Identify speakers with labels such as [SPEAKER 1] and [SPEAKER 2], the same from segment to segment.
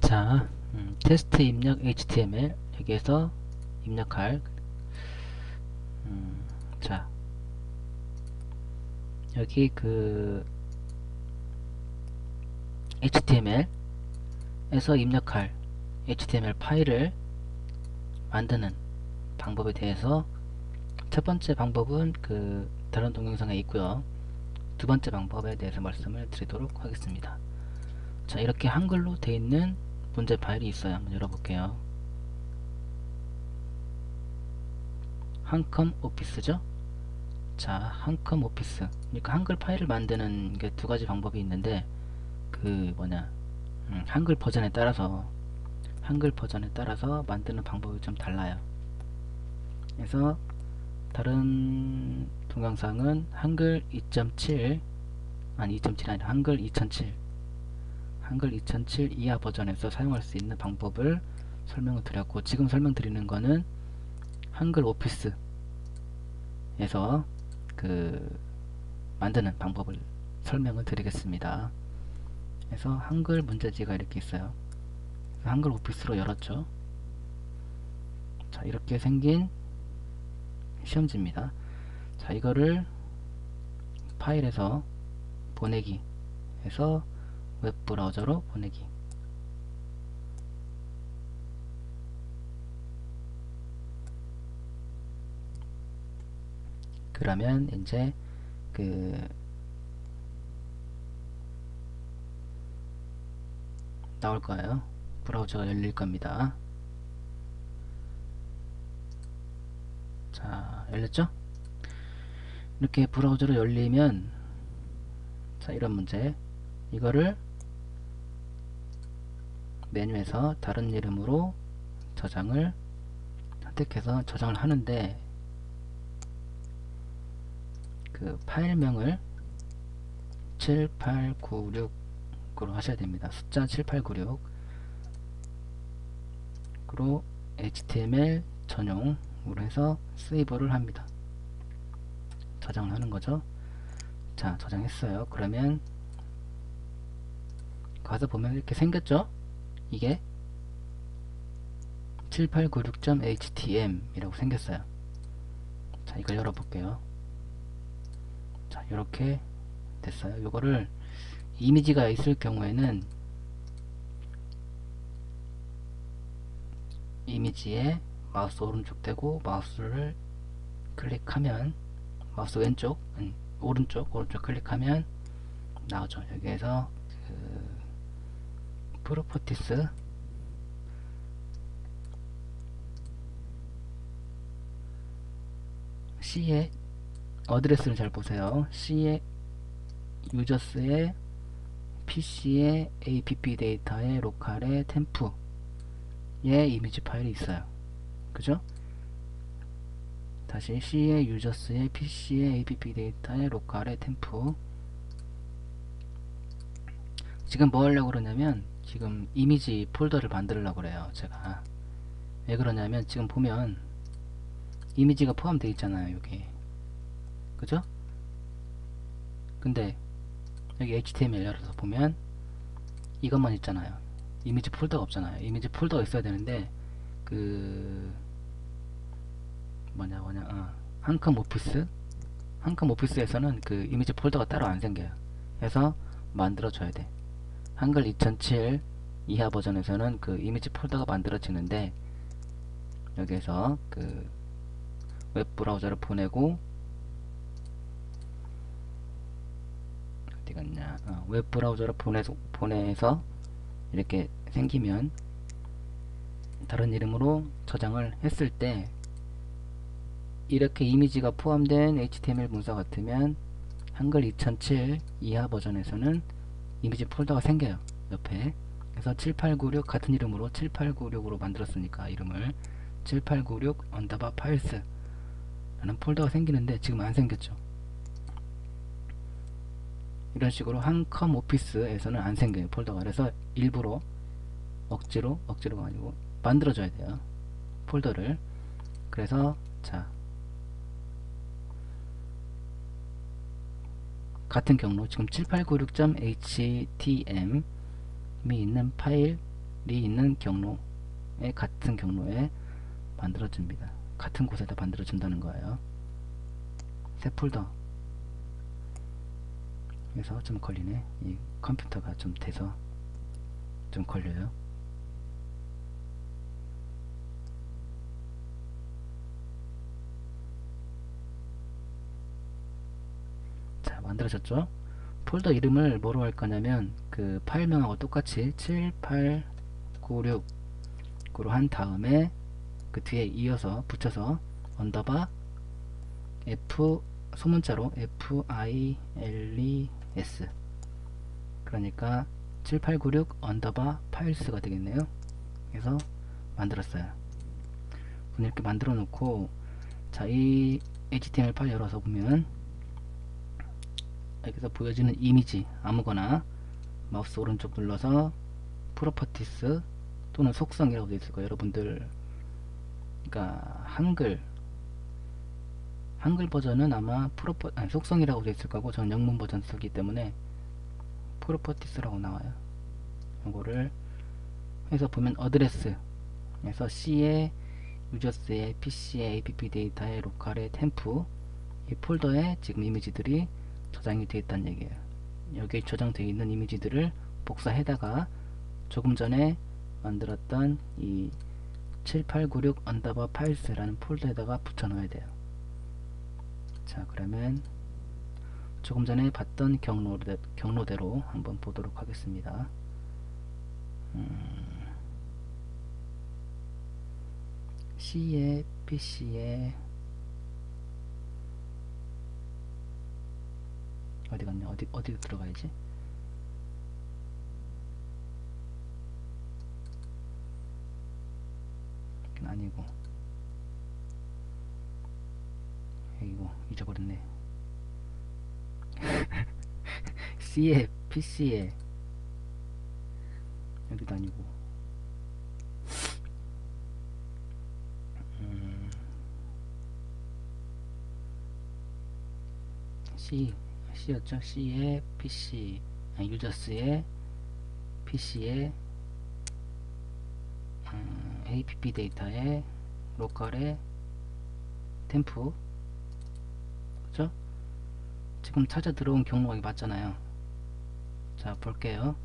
[SPEAKER 1] 자, 테스트 입력 HTML 여기에서 입력할 자, 여기 그 HTML에서 입력할 HTML 파일을 만드는 방법에 대해서 첫 번째 방법은 그 다른 동영상에 있고요. 두 번째 방법에 대해서 말씀을 드리도록 하겠습니다. 자, 이렇게 한글로 되어 있는 문제 파일이 있어요. 한번 열어볼게요. 한컴 오피스죠? 자, 한컴 오피스. 그러니까 한글 파일을 만드는 게 두 가지 방법이 있는데 그 뭐냐 한글 버전에 따라서 만드는 방법이 좀 달라요. 그래서 다른 동영상은 한글 2.7 아니 2.7이 아니라 한글 2007 한글 2007 이하 버전에서 사용할 수 있는 방법을 설명을 드렸고, 지금 설명드리는 거는 한글 오피스에서 그 만드는 방법을 설명을 드리겠습니다. 그래서 한글 문제지가 이렇게 있어요. 한글 오피스로 열었죠. 자, 이렇게 생긴 시험지입니다. 자, 이거를 파일에서 보내기 해서 웹브라우저로 보내기. 그러면 이제 그 나올 거예요. 브라우저가 열릴 겁니다. 자, 열렸죠? 이렇게 브라우저로 열리면 자, 이런 문제. 이거를 메뉴에서 다른 이름으로 저장을 선택해서 저장을 하는데, 그 파일명을 7896으로 하셔야 됩니다. 숫자 7896으로 HTML 전용으로 해서 세이브를 합니다. 저장을 하는 거죠. 자, 저장했어요. 그러면 가서 보면 이렇게 생겼죠? 이게 7896.htm 이라고 생겼어요. 자, 이걸 열어볼게요. 자, 이렇게 됐어요. 이거를 이미지가 있을 경우에는 이미지에 마우스 오른쪽 대고 마우스를 클릭하면, 마우스 왼쪽 오른쪽 클릭하면 나오죠. 여기에서 그 프로퍼티스 C의 어드레스를 잘 보세요. C의 유저스의 PC의 app 데이터의 로컬의 템프의 이미지 파일이 있어요. 그죠? 다시 C의 유저스의 PC의 app 데이터의 로컬의 템프. 지금 뭐 하려고 그러냐면 지금 이미지 폴더를 만들려고 그래요. 제가 왜 그러냐면 지금 보면 이미지가 포함되어 있잖아요. 여기 그죠? 근데 여기 HTML 열어서 보면 이것만 있잖아요. 이미지 폴더가 없잖아요. 이미지 폴더가 있어야 되는데 그 한컴 오피스에서는 그 이미지 폴더가 따로 안 생겨요. 그래서 만들어줘야 돼. 한글 2007 이하 버전에서는 그 이미지 폴더가 만들어지는데, 여기에서 그 웹브라우저를 보내고 어디 갔냐, 웹브라우저를 보내서 이렇게 생기면 다른 이름으로 저장을 했을 때 이렇게 이미지가 포함된 HTML 문서 같으면 한글 2007 이하 버전에서는 이미지 폴더가 생겨요. 옆에. 그래서 7896 같은 이름으로 7896으로 만들었으니까 이름을 7896 언더바 파일스 라는 폴더가 생기는데 지금 안 생겼죠. 이런 식으로 한컴 오피스에서는 안 생겨요, 폴더가. 그래서 일부러 억지로가 아니고 만들어줘야 돼요, 폴더를. 그래서 자, 같은 경로 지금 7896.htm이 있는 파일 있는 경로에 같은 경로에 만들어줍니다. 같은 곳에다 만들어준다는 거예요. 새 폴더. 그래서 좀 걸리네. 이 컴퓨터가 좀 돼서 좀 걸려요. 자, 만들어졌죠? 폴더 이름을 뭐로 할 거냐면 그 파일명하고 똑같이 7896으로 한 다음에 그 뒤에 이어서 붙여서 언더바 F 소문자로 FILES, 그러니까 7896 언더바 파일스가 되겠네요. 그래서 만들었어요. 이렇게 만들어 놓고, 자, 이 HTML 파일 열어서 보면 여기서 보여지는 이미지 아무거나 마우스 오른쪽 눌러서 프로퍼티스 또는 속성이라고 되어 있을 거예요. 여러분들 그러니까 한글 버전은 아마 속성이라고 되어 있을 거고, 저는 영문 버전 쓰기 때문에 프로퍼티스라고 나와요. 이거를 해서 보면 어드레스 에서 C의 유저스의 PC의 app 데이터의 로컬의 템프, 이 폴더에 지금 이미지들이 저장이 되어 있다는 얘기예요. 여기에 저장되어 있는 이미지들을 복사해다가 조금 전에 만들었던 이 7896 언더바 파일스라는 폴더에다가 붙여 넣어야 돼요. 자, 그러면 조금 전에 봤던 경로대로 한번 보도록 하겠습니다. C에 PC에 어디 갔냐? 어디 들어가야지? 아니고, 이거 잊어버렸네. C에 PC에 여기도 아니고, C였죠? C에 PC, 유저스의 PC에 app 데이터에 로컬에 템프, 그죠? 지금 찾아 들어온 경로가 이게 맞잖아요. 자, 볼게요.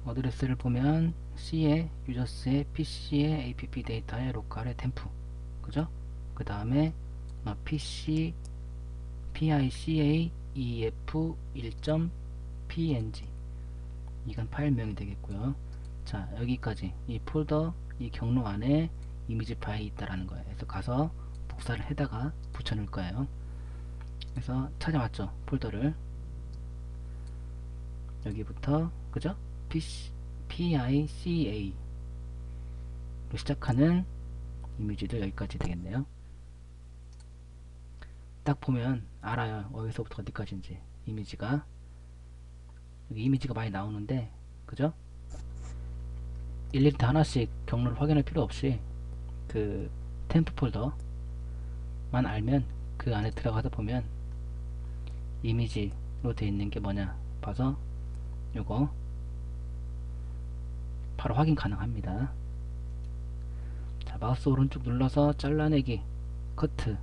[SPEAKER 1] 어드레스를 보면 C의 유저스의 PC의 app 데이터의 로컬의 템프, 그죠? 그 다음에 PC PICA EF 1.png, 이건 파일명이 되겠고요. 자, 여기까지 이 폴더 이 경로 안에 이미지 파일이 있다라는 거예요. 그래서 가서 복사를 해다가 붙여 넣을 거예요. 그래서 찾아왔죠, 폴더를. 여기부터, 그죠? PICA 로 시작하는 이미지들 여기까지 되겠네요. 딱 보면 알아요, 어디서부터 어디까지인지. 이미지가 여기 이미지가 많이 나오는데, 그죠? 일일이 다 하나씩 경로를 확인할 필요 없이 그 템프 폴더만 알면 그 안에 들어가다 보면 이미지로 되어 있는 게 뭐냐 봐서 요거 바로 확인 가능합니다. 자, 마우스 오른쪽 눌러서 잘라내기, 커트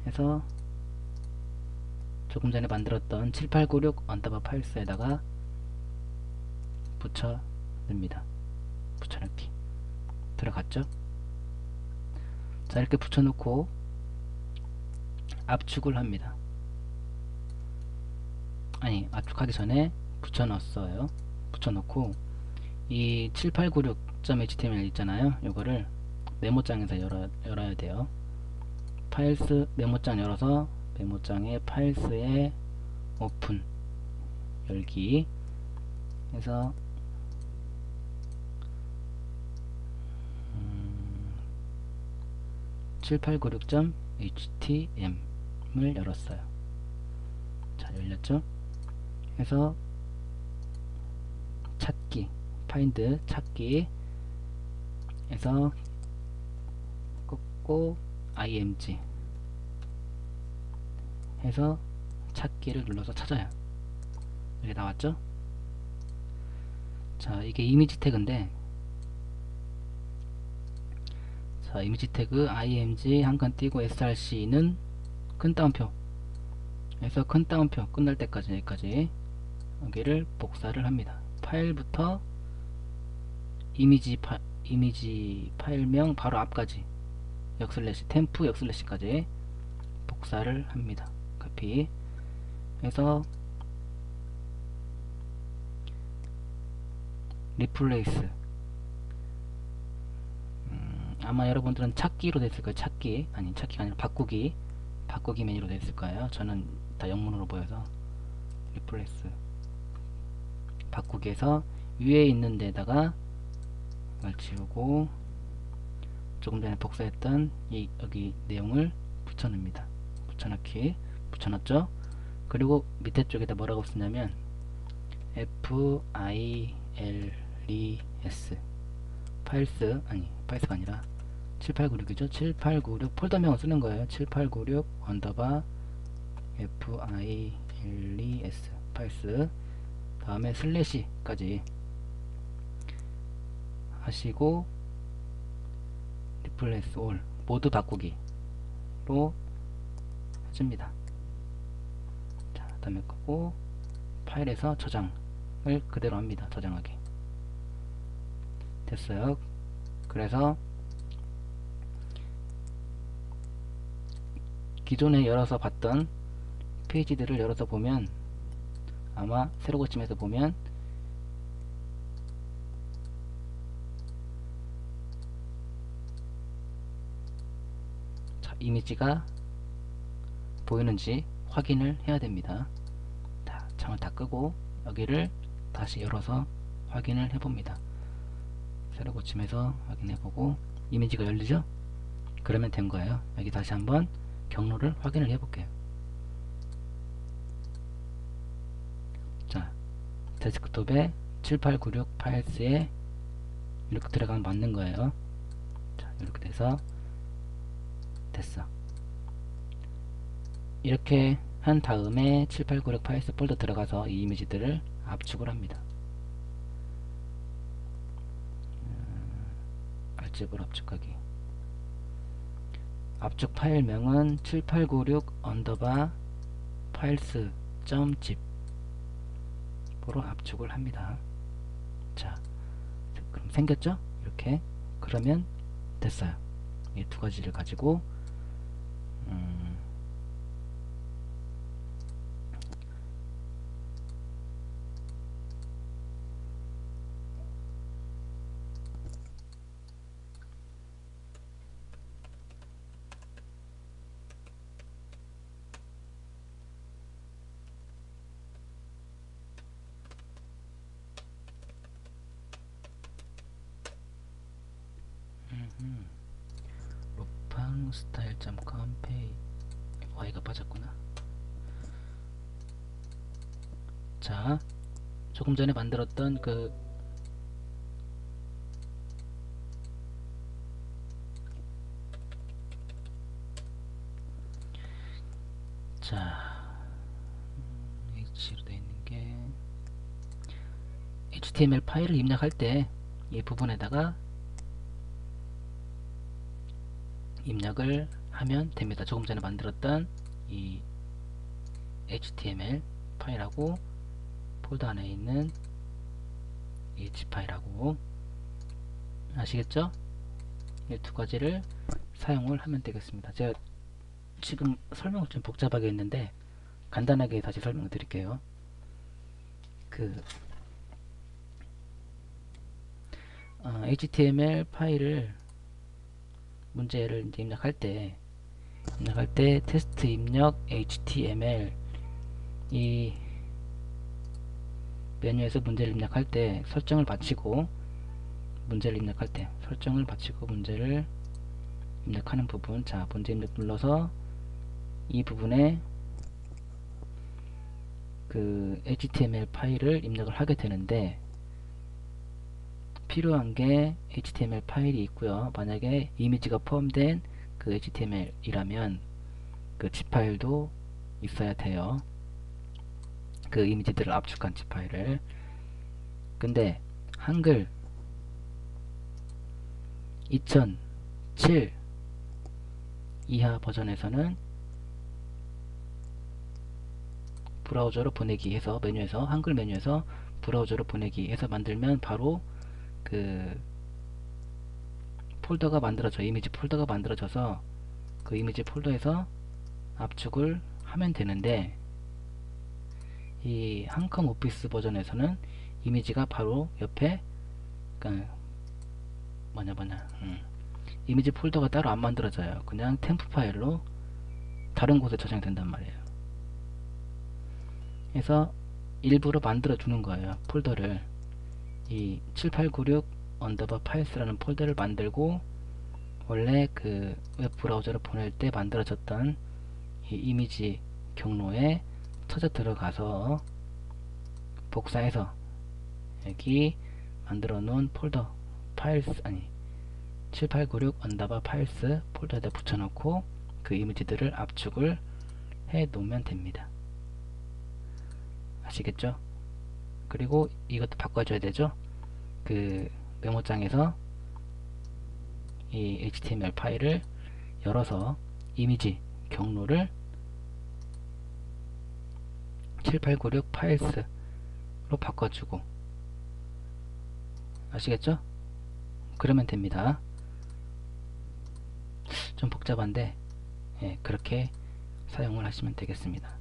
[SPEAKER 1] 해서 조금 전에 만들었던 7896 언더바 파일스에다가 붙여 넣습니다. 붙여넣기 들어갔죠? 자, 이렇게 붙여놓고 압축을 합니다. 아니, 압축하기 전에 붙여넣었어요. 붙여놓고 이 7896.html 있잖아요. 이거를 메모장에서 열어야 돼요. 파일스 메모장 열어서 메모장에 파일스에 오픈 열기 해서 7896.htm을 열었어요. 자, 열렸죠? 해서 찾기, 파인드 찾기 해서 꽂고 img 해서 찾기를 눌러서 찾아요. 여기 나왔죠? 자, 이게 이미지 태그인데, 자, 이미지 태그 img 한 칸 띄고 src는 큰 따옴표 에서 큰 따옴표 끝날 때까지 여기까지 여기를 복사를 합니다. 파일부터 이미지 파일명 바로 앞까지 역슬래시 템프 역슬래시까지 복사를 합니다. 카피 해서 리플레이스, 아마 여러분들은 찾기로 됐을 거예요. 찾기가 아니라 바꾸기 메뉴로 됐을 거예요. 저는 다 영문으로 보여서 리플레이스 바꾸기에서 위에 있는 데다가 이걸 지우고 조금 전에 복사했던 여기 내용을 붙여넣습니다. 붙여넣죠. 그리고 밑에 쪽에다 뭐라고 쓰냐면 files 파일스가 아니라 7896이죠. 7896 폴더명을 쓰는 거예요. 7896 언더바 files 파일스 다음에 슬래시까지 하시고 리플레이스 올 모두 바꾸기로 해줍니다. 자, 다음에 끄고 파일에서 저장을 그대로 합니다. 저장하기 됐어요. 그래서 기존에 열어서 봤던 페이지들을 열어서 보면 아마 새로 고침해서 보면 자, 이미지가 보이는지 확인을 해야 됩니다. 자, 창을 다 끄고 여기를 다시 열어서 확인을 해봅니다. 새로 고침해서 확인해보고 이미지가 열리죠? 그러면 된 거예요. 여기 다시 한번 경로를 확인을 해볼게요. 자, 데스크톱에 7896 파일스에 이렇게 들어가면 맞는 거예요. 자, 이렇게 돼서 됐어. 이렇게 한 다음에 7896 파일스 폴더 들어가서 이 이미지들을 압축을 합니다. 알집으로 압축하기. 압축 파일명은 7896 언더바 파일스 .zip 으로 압축을 합니다. 자, 그럼 생겼죠? 이렇게. 그러면 됐어요. 이 두 가지를 가지고 로팡스타일.com 페이 Y가 빠졌구나. 자, 조금 전에 만들었던 자, H로 되어 있는 게 HTML 파일을 입력할 때 이 부분에다가 입력을 하면 됩니다. 조금 전에 만들었던 이 HTML 파일하고 폴더 안에 있는 이 zip 파일하고 아시겠죠? 이 두 가지를 사용을 하면 되겠습니다. 제가 지금 설명을 좀 복잡하게 했는데 간단하게 다시 설명을 드릴게요. HTML 파일을 문제를 이제 입력할 때 테스트 입력 HTML 이 메뉴에서 문제를 입력할 때 설정을 바치고 문제를 입력하는 부분, 자, 문제 입력 눌러서 이 부분에 그 HTML 파일을 입력을 하게 되는데 필요한 게 HTML 파일이 있고요. 만약에 이미지가 포함된 그 HTML 이라면 그 zip 파일도 있어야 돼요. 그 이미지들을 압축한 zip 파일을. 근데 한글 2007 이하 버전에서는 브라우저로 보내기 해서 메뉴에서 한글 메뉴에서 브라우저로 보내기 해서 만들면 바로 그 폴더가 만들어져, 이미지 폴더가 만들어져서 그 이미지 폴더에서 압축을 하면 되는데, 이 한컴 오피스 버전에서는 이미지가 바로 옆에 그러니까 이미지 폴더가 따로 안 만들어져요. 그냥 템프 파일로 다른 곳에 저장된단 말이에요. 그래서 일부러 만들어 주는 거예요. 폴더를 이 7896 언더바 파일스라는 폴더를 만들고, 원래 그 웹브라우저를 보낼 때 만들어졌던 이 이미지 경로에 찾아 들어가서 복사해서 여기 만들어 놓은 폴더 파일스 7896 언더바 파일스 폴더에다 붙여놓고 그 이미지들을 압축을 해 놓으면 됩니다. 아시겠죠? 그리고 이것도 바꿔줘야 되죠. 그 메모장에서 이 HTML 파일을 열어서 이미지 경로를 7896 파일스로 바꿔주고, 아시겠죠? 그러면 됩니다. 좀 복잡한데 그렇게 사용을 하시면 되겠습니다.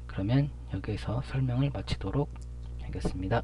[SPEAKER 1] 그러면 여기에서 설명을 마치도록 하겠습니다.